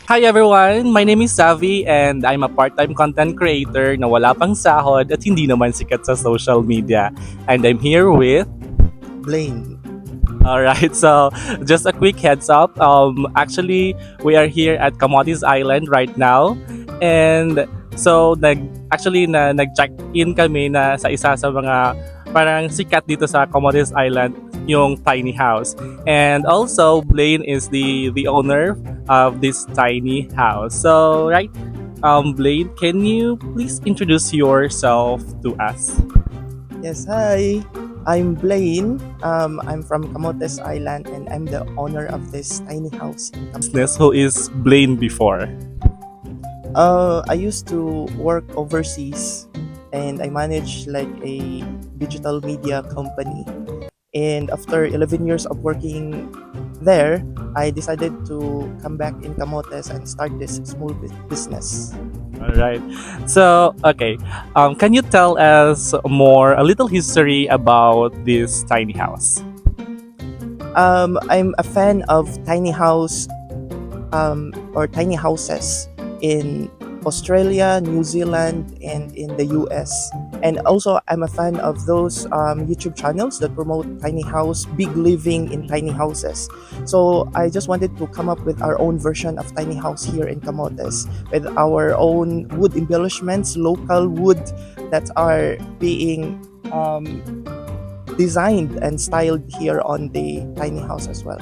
Hi everyone! My name is Savi and I'm a part-time content creator na wala pang sahod at hindi naman sikat sa social media. And I'm here with... Blaine. Alright, so just a quick heads up. Actually, we are here at Camotes Island right now. And so, nag-check-in kami na sa isa sa mga parang sikat dito sa Camotes Island, yung tiny house. And also, Blaine is the owner of this tiny house. So, right, Blaine, can you please introduce yourself to us? Yes, hi. I'm Blaine. I'm from Camotes Island and I'm the owner of this tiny house. Business, who is Blaine before? I used to work overseas and I manage like a digital media company. And after 11 years of working there, I decided to come back in Camotes and start this small business. All right. So, okay. Can you tell us a little history about this tiny house? I'm a fan of tiny house or tiny houses in Australia, New Zealand, and in the US. And also, I'm a fan of those YouTube channels that promote tiny house, big living in tiny houses. So I just wanted to come up with our own version of tiny house here in Camotes with our own wood embellishments, local wood that are being designed and styled here on the tiny house as well.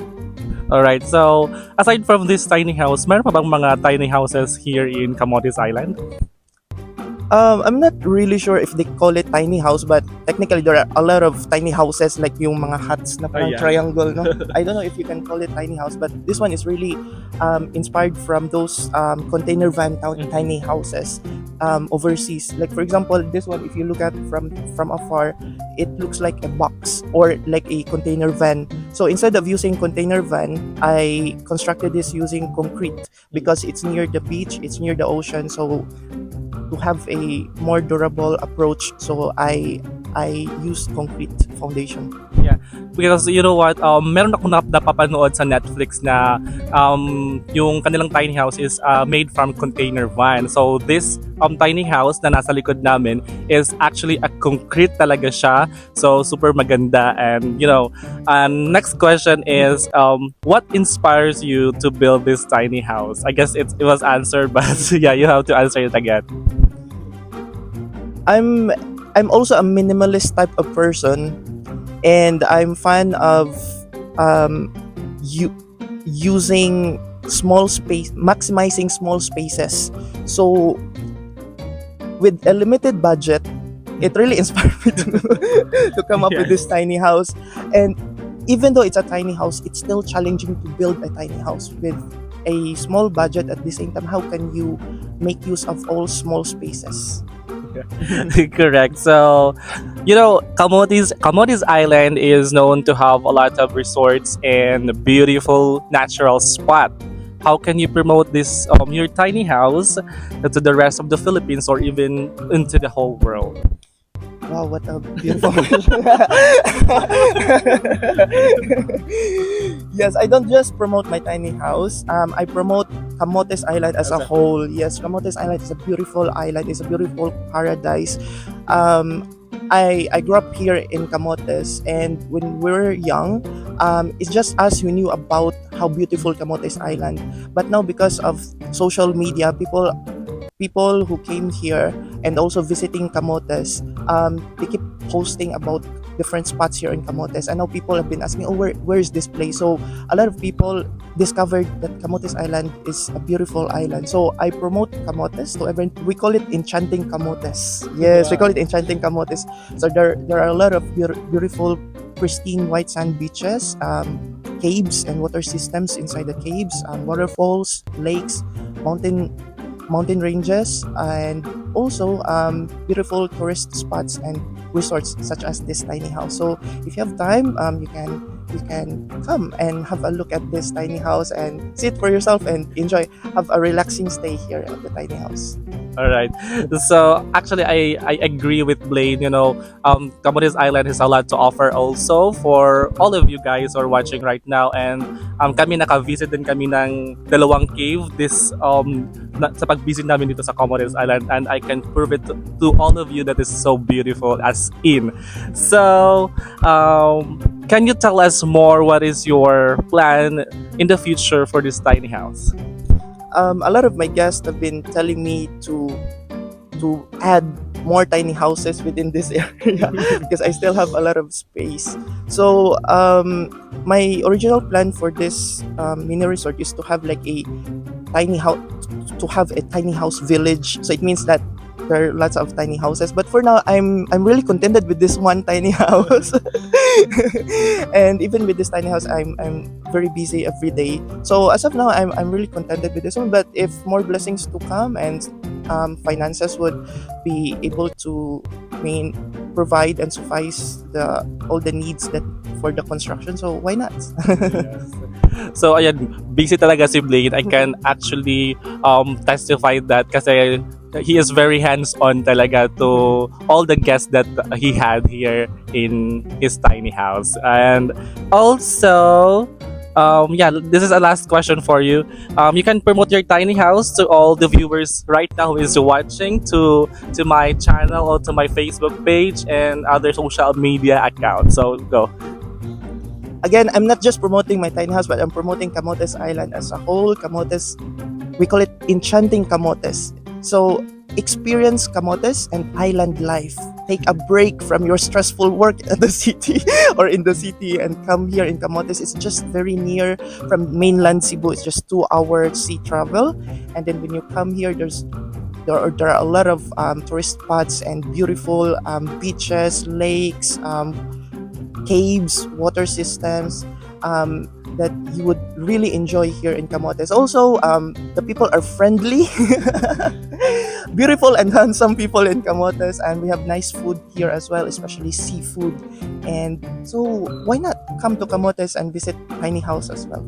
All right. So, aside from this tiny house, meron pa bang mga tiny houses here in Camotes Island? I'm not really sure if they call it tiny house, but technically there are a lot of tiny houses like yung mga huts na parang yeah. triangle, no? I don't know if you can call it tiny house, but this one is really inspired from those container van tiny houses overseas. Like for example, this one, if you look at from afar, it looks like a box or like a container van. So instead of using container van, I constructed this using concrete because it's near the beach, it's near the ocean, so to have a more durable approach, so I used concrete foundation. Yeah. Because you know what, meron akong napapanood sa Netflix na yung kanilang tiny house is made from container van. So this tiny house na nasa likod namin is actually a concrete talaga siya. So super maganda. And next question is, what inspires you to build this tiny house? I guess it was answered, but yeah, you have to answer it again. I'm also a minimalist type of person, and I'm fan of using small space, maximizing small spaces. So with a limited budget, it really inspired me to come up with this tiny house. And even though it's a tiny house, it's still challenging to build a tiny house with a small budget. At the same time, how can you make use of all small spaces? Correct. So, Camotes Island is known to have a lot of resorts and beautiful natural spot. How can you promote this your tiny house to the rest of the Philippines or even into the whole world? Wow, what a beautiful Yes, I don't just promote my tiny house. I promote Camotes Island as a whole. Yes, Camotes Island is a beautiful island. It's a beautiful paradise. I grew up here in Camotes, and when we were young, it's just us who knew about how beautiful Camotes Island. But now, because of social media, people who came here and also visiting Camotes, they keep posting about different spots here in Camotes. And now people have been asking, oh, where is this place? So a lot of people discovered that Camotes Island is a beautiful island. So I promote Camotes to everyone. We call it Enchanting Camotes. Yes, we call it Enchanting Camotes. So there are a lot of beautiful, pristine white sand beaches, caves and water systems inside the caves, waterfalls, lakes, mountain ranges, and also beautiful tourist spots and resorts such as this tiny house. So if you have time, you can come and have a look at this tiny house and see it for yourself and enjoy, have a relaxing stay here at the tiny house. All right. So actually, I agree with Blaine. Camotes Island has a lot to offer also for all of you guys who are watching right now. And kami naka-visit din kami ng dalawang cave sa pag-visit namin dito sa Camotes Island. And I can prove it to all of you that is so beautiful as in. So, can you tell us more what is your plan in the future for this tiny house? A lot of my guests have been telling me to add more tiny houses within this area because I still have a lot of space. So my original plan for this mini resort is to have like a tiny house, to have a tiny house village. So it means that there are lots of tiny houses. But for now, I'm really contented with this one tiny house. And even with this tiny house, I'm very busy every day. So as of now, I'm really contented with this one. But if more blessings to come and finances would be able to provide and suffice all the needs that for the construction, so why not? Yes. So ayan, busy talaga si Blaine. I can actually testify that kasi he is very hands-on talaga to all the guests that he had here in his tiny house. And also, yeah, this is a last question for you. You can promote your tiny house to all the viewers right now who is watching to my channel or to my Facebook page and other social media accounts. So go. Again, I'm not just promoting my tiny house, but I'm promoting Camotes Island as a whole. Camotes, we call it enchanting Camotes. So experience Camotes and island life. Take a break from your stressful work at the city or in the city and come here in Camotes. It's just very near from mainland Cebu. It's just 2 hour sea travel. And then when you come here, there are a lot of tourist spots and beautiful beaches, lakes, caves, water systems that you would really enjoy here in Camotes. Also, the people are friendly, beautiful and handsome people in Camotes, and we have nice food here as well, especially seafood. And so, why not come to Camotes and visit Tiny House as well?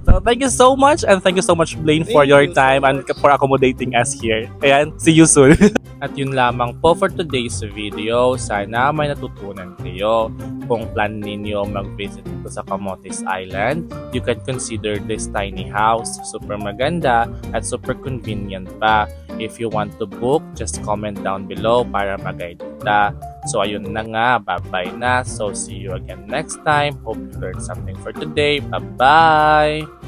So thank you so much and thank you so much Blaine for Thank your you so time and much. for accommodating us here. Ayan, see you soon. At yun lamang po for today's video. Sana may natutunan kayo. Kung plan ninyo mag-visit dito sa Camotes Island, you can consider this tiny house. Super maganda at super convenient pa. If you want to book, just comment down below para mag-guide kita. So ayun na nga, bye-bye na. So see you again next time. Hope you learned something for today. Bye-bye!